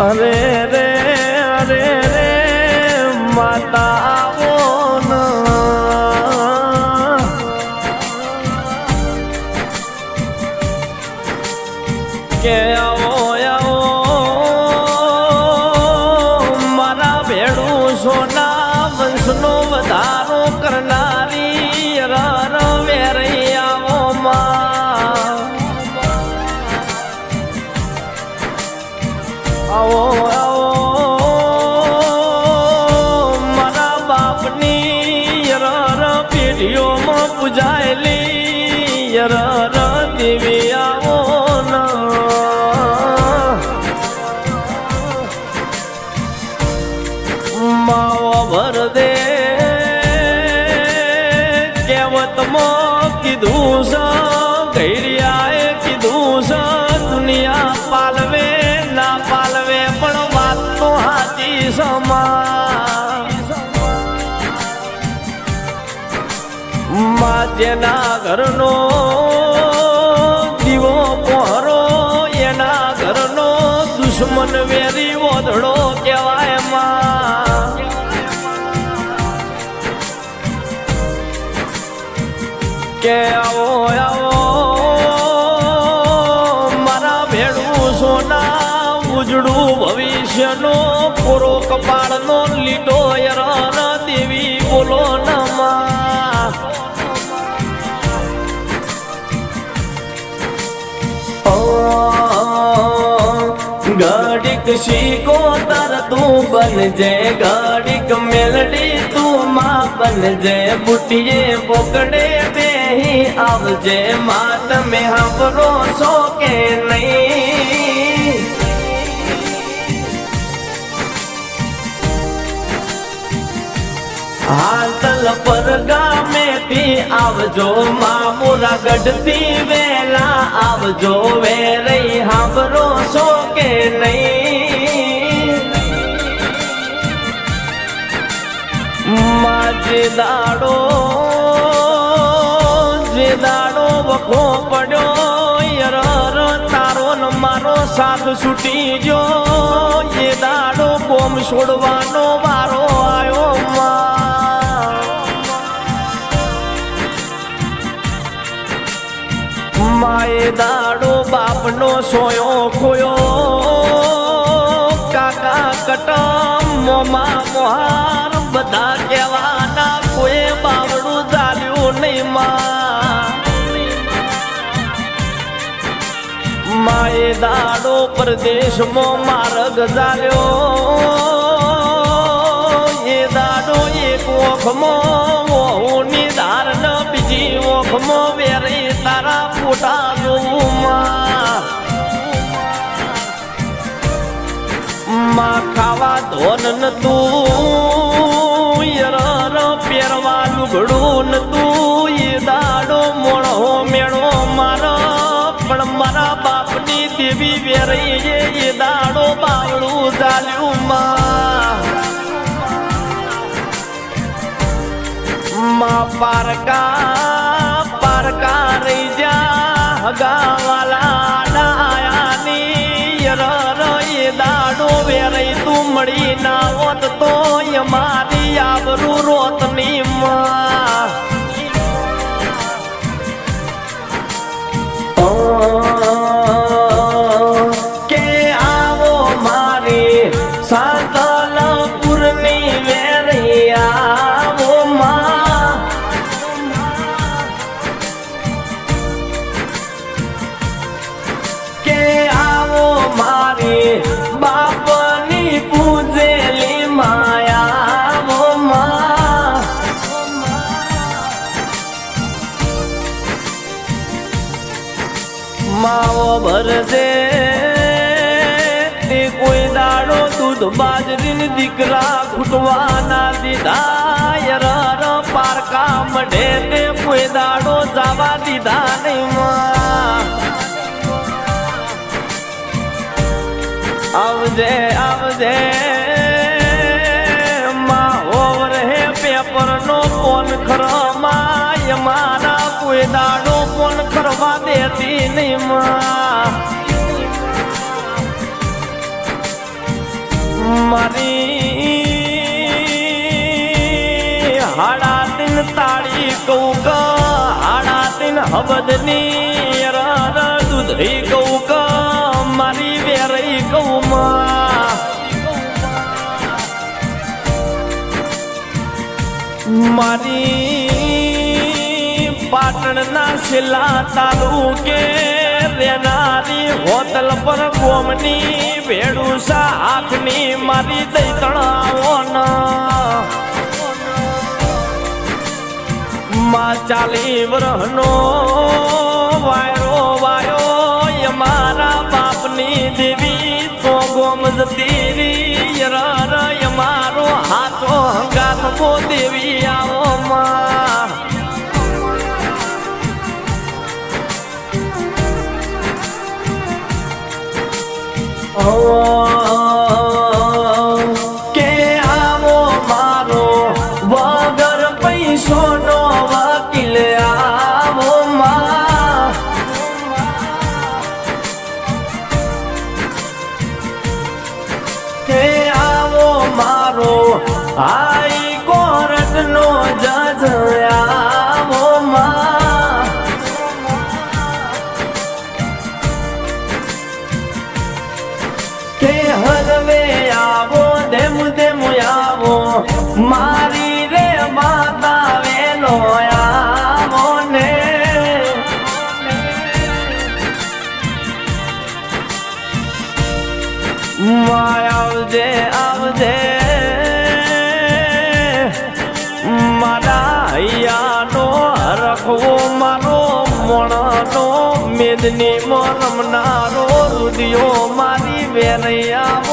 અરે રે અરે રે માતાઓ કે આવો આવો મારા ભેડું સોના વંશનો વધારો કરનારી રર વેરી આવો આવો આવો મારા બાપની રર પેઢીઓમાં પૂજાયેલી રર દેવી આવો માવો ભર દે કહેવતમાં કીધું છે ઘડિયાએ કીધું છે દુનિયા પાલવે ના પાલવે પણ વાત તો હાચી સમા જેના ઘરનો દીવો પહોરો એના ઘરનો દુશ્મન વેરી ઓધડો કહેવાય કે આવો આવો મારા ભેડું સોના ઉજળું ભવિષ્યનો પૂરો કપાળનો લીટો યર દેવી બોલો નમા ઘડીક શીખો તર તું બનજે ઘડીક મેલડી તું માં બનજે બુટીએ બોકડે બેહી આવજે માત મે હબરો સો કે નહીં હાતલ પર ગામેથી આવજો મામુરા ગઢથી વેલા આવજો વેરઈ હાબરો સો કે નહીં જે દાડો વખો પડ્યો યર તારો ન મારો સાથ છૂટી ગયો એ દાડો કોમ છોડવાનો વારો આવ્યો માએ દાડો બાપનો સોયો ખોયો કાકા કટમ મોમા મોહાર બધા કહેવાના કોઈ બાવડું ચાલ્યું નહીં માએ દાડો પરદેશમાં માર્ગ ચાલ્યો એ દાડો એક ઓખમાં ઓહુની ધાર ન બીજી ઓખમાં વેરી તારા ફોટા જોવું માં ખાવા ધોન નતું યર પહેરવા લુગડું નતું એ દાડો મોણો મેળો મારા પણ મારા બાપની દેવી વેરઈ એ દાડો બાવળું ચાલ્યું માં પારકા રહી જા હગાવાલા ડાયાની યર એ દાડો વેરઈ તું મળી ના હોત તો મારી આબરૂ રોતની કે આવો મારી સાંતલપુરની વેરઈ આવો કે આવો મારી બાપની પૂજેલી માયા માવો ભરજે તે કોઈ દાડો દૂધ બાજરીની દીકરા ખૂટવાના દીધા યર પારકા મઢે તે કોઈ દાડો જવા દીધા નહીં આવજે આવજે માં ઓવર હે પેપર નો કોન ખરમાં કોઈ દાડો ફોન કરવા દેતી નહીં માં મારી હાડા તીન તાળી કહું ક હાડા તીન હબદની દૂધ કહું ક મારી વેરઈ કહું માં મારી પાટણના છેલ્લા તાલુકે રેનારી હોટલ પર ગોમની ભેડુસા આંખની મારી દઈ તણાવોના માં 40 વર્ષનો વાયરો વાયો મારા બાપની દેવી તો ગોમ જતી મારો હાથો હંગાત મો દેવી આવો માં કે આવો મારો વગર પૈસો નો વકીલ આવો માં કે આવો મારો હાઈ કોર્ટ નો જજ આવો માં કે હરવે આવો દેમ દેમ આવો મારી રે માતા વેલો આવો ને આવજે આવજે મારા હૈયાનો રખવો મારો મોણનો મેદની મોરમનારો રુદિયો મારી વેરૈયા